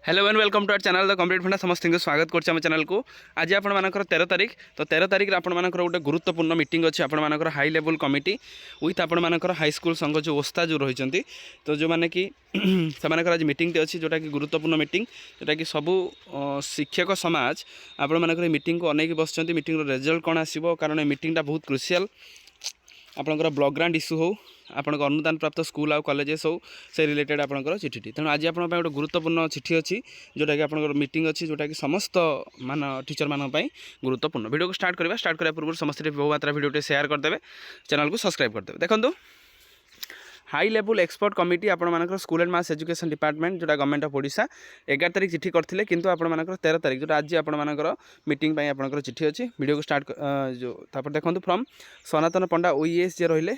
Hello and welcome to our channel the complete funda समस्त स्वागत करछे हम चैनल को। आज आपण मानकर 13 तारीख तो 13 तारीख रे आपण मानकर गोटे गुरुत्वपूर्ण मीटिंग अच्छे आपण मानकर हाई लेवल कमिटी विथ आपण मानकर हाई स्कूल संघ जो ओस्ता जो रही तो जो मैंने कि से आज मीटिंग अच्छी जोटा कि गुरुत्वपूर्ण मीटिंग जोटा कि सबू शिक्षक समाज आपण मानकर मीटिंग को अनेक बस मीटिंग रिजल्ट कौन आसो कारण मीटिंगटा बहुत क्रुशियल आपंकर ब्लॉक ग्रांट इश्यू हो आपण अनुदान प्राप्त स्कूल आउ कॉलेजेस हो से रिलेटेड आपंकर चिठी तेणु आज आप गोटे गुरुत्वपूर्ण चिठी अच्छी जोटा कि आपंकर मीटिंग अच्छी जोटा कि समस्त मान टीचर मान गुरुत्वपूर्ण वीडियो को स्टार्ट करने पूर्व समस्त बहु मात्रा वीडियो शेयर करदे चैनल को सब्सक्राइब करदे। देखो हाई लेवल एक्सपर्ट कमिटी आपर school and mass education department जोटा गवर्नमेंट ऑफ ओडिशा 11 तारीख चिठी करते किंतु आपर 13 तारीख जो आज आपर मीटिंग आपंकर चिठी अच्छी वीडियो को स्टार्ट जो देखो फ्रॉम सनातन पंडा ओईएस जे रहिले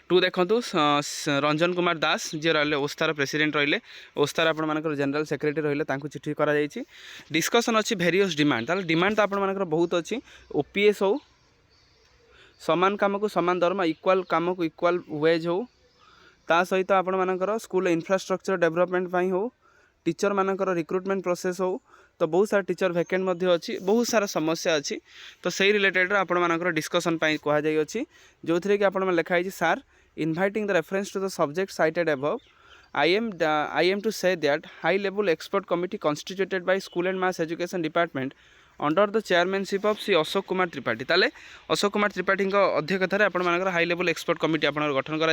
टू देखु रंजन कुमार दास जी रही ओस्तार प्रेसिडेंट रहिले ओस्तार आपर जनरल सेक्रेटरी रहिले चिठी कर डिस्कसन अच्छी भेरियस डिमांड डिमांड तो आपर बहुत अच्छी ओपीएस हो समान काम को समान दरमा इक्वाल काम को इक्वाल वेज हो ता सहित आपण मानकर स्कूल इंफ्रास्ट्रक्चर डेवलपमेंट हो टीचर मानकर रिक्रुटमेंट प्रोसेस हो तो बहुत सारा टीचर वैकेंट अच्छी बहुत सारा समस्या अच्छी तो सही रिलेटेड आपण मानकर डिस्कसन कहुई अच्छी जो थी कि आपण लिखाई सार inviting the reference to the subject cited above I am to say that high level expert committee constituted by school and mass education department under the chairmanship of Shri Ashok Kumar Tripathi ताले अशोक कुमार त्रिपाठी अध्यक्षतार आपर हाई लेवल एक्सपर्ट कमिटी आप गठन कर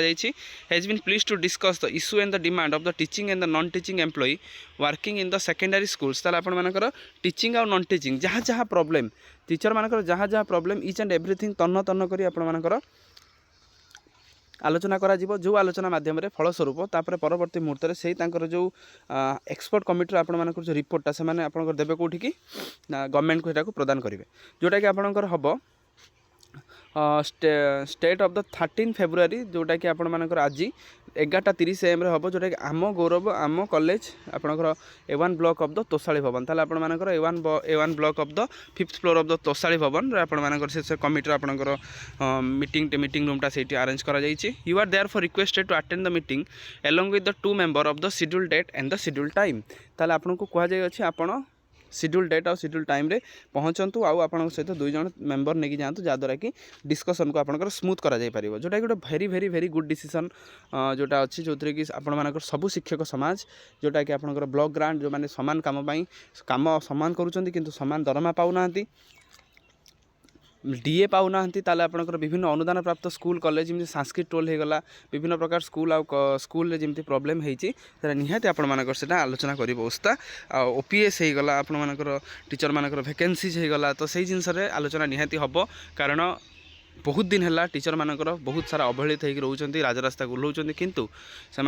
has been pleased to discuss the issue and the demand of the teaching and the non teaching employee working in the secondary schools ताले आपर teaching और non teaching जहाँ जहाँ प्रॉब्लम टीचर मानकर जहाँ जहाँ प्रॉब्लम इच एंड एवरीथिंग तन्न तन्न करी आपर आलोचना करा जीवो जो आलोचना माध्यम फलस्वरूप तापर परवर्ती मुहूर्त से जो एक्सपर्ट कमिटी आपण मानकर जो रिपोर्टा से देवे कौटी कि गवर्नमेंट को यहाँ प्रदान करेंगे जोटा कि आपणकर हम स्टेट ऑफ द 13 फेब्रुआरी जोटा कि आपण मानकर आज 11:30 AM हम जोटा कि आम गौरव आम कॉलेज आपणकर A1 block of the Toshali भवन ताले आपण मानकर A1 block of the 5th floor of the Toshali भवन आपण मानकर से कमिटी आपणकर मीटिंग रूमटा से अरेंज करा जायछि। You are there for requested to attend the meeting along with the 2 member of the schedule date and the schedule time ताले आपण को कहा जाय अछि आपण शेड्यूल डेट और शेड्यूल टाइम रे पहुँचतु आउ सहित 2 जन मेंबर नहीं जातु जहाँद्वारा कि डिस्कसन को आपंकर स्मूथ करा जाय परिबो जोटा कि गोटे भेरी भेरी भेरी गुड डिसीजन जोटा अच्छी जो थी कि आपण मानकर सबु शिक्षक समाज जोटा कि आपंकर ब्लॉक ग्रांट जो मैंने समान काम काम समान करुँच किंतु समान दरमा पाऊना डीए पाऊना ताले आपंकर विभिन्न अनुदान प्राप्त स्कूल कॉलेज जमी संस्कृत टोल होगला विभिन्न प्रकार स्कूल स्कूल जमी प्रॉब्लम होती निहाती आपण मानकर सेटा आलोचना कर ओस्ता ओपीएस होगला आपण मानकर टीचर मानकर वैकेंसीज होगला तो सही जिनस आलोचना निहाती हम कारण बहुत दिन है टीचर मानकर बहुत सारा अवहेलित होकर रोच राजरास्ता गुलाउं किंतु से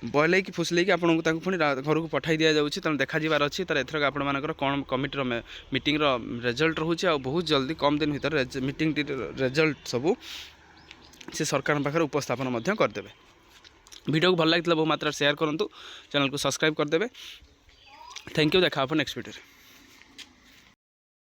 बहल कि फुसल कि आपको पुणी घर को पठाई दि जाऊँगी तेनाली देखार अच्छी तर एथर आपर कौन कमिटर मीटिंग रिजल्ट रोचे आ बहुत जल्दी कम दिन भर मीटिंग रिजल्ट सबू से सरकार पाखे उपस्थापन करदे। वीडियो को भल लगी बहुत मात्रा शेयर करूँ चैनल को सब्सक्राइब करदे। थैंक यू देखा नेक्स्ट वीडियो।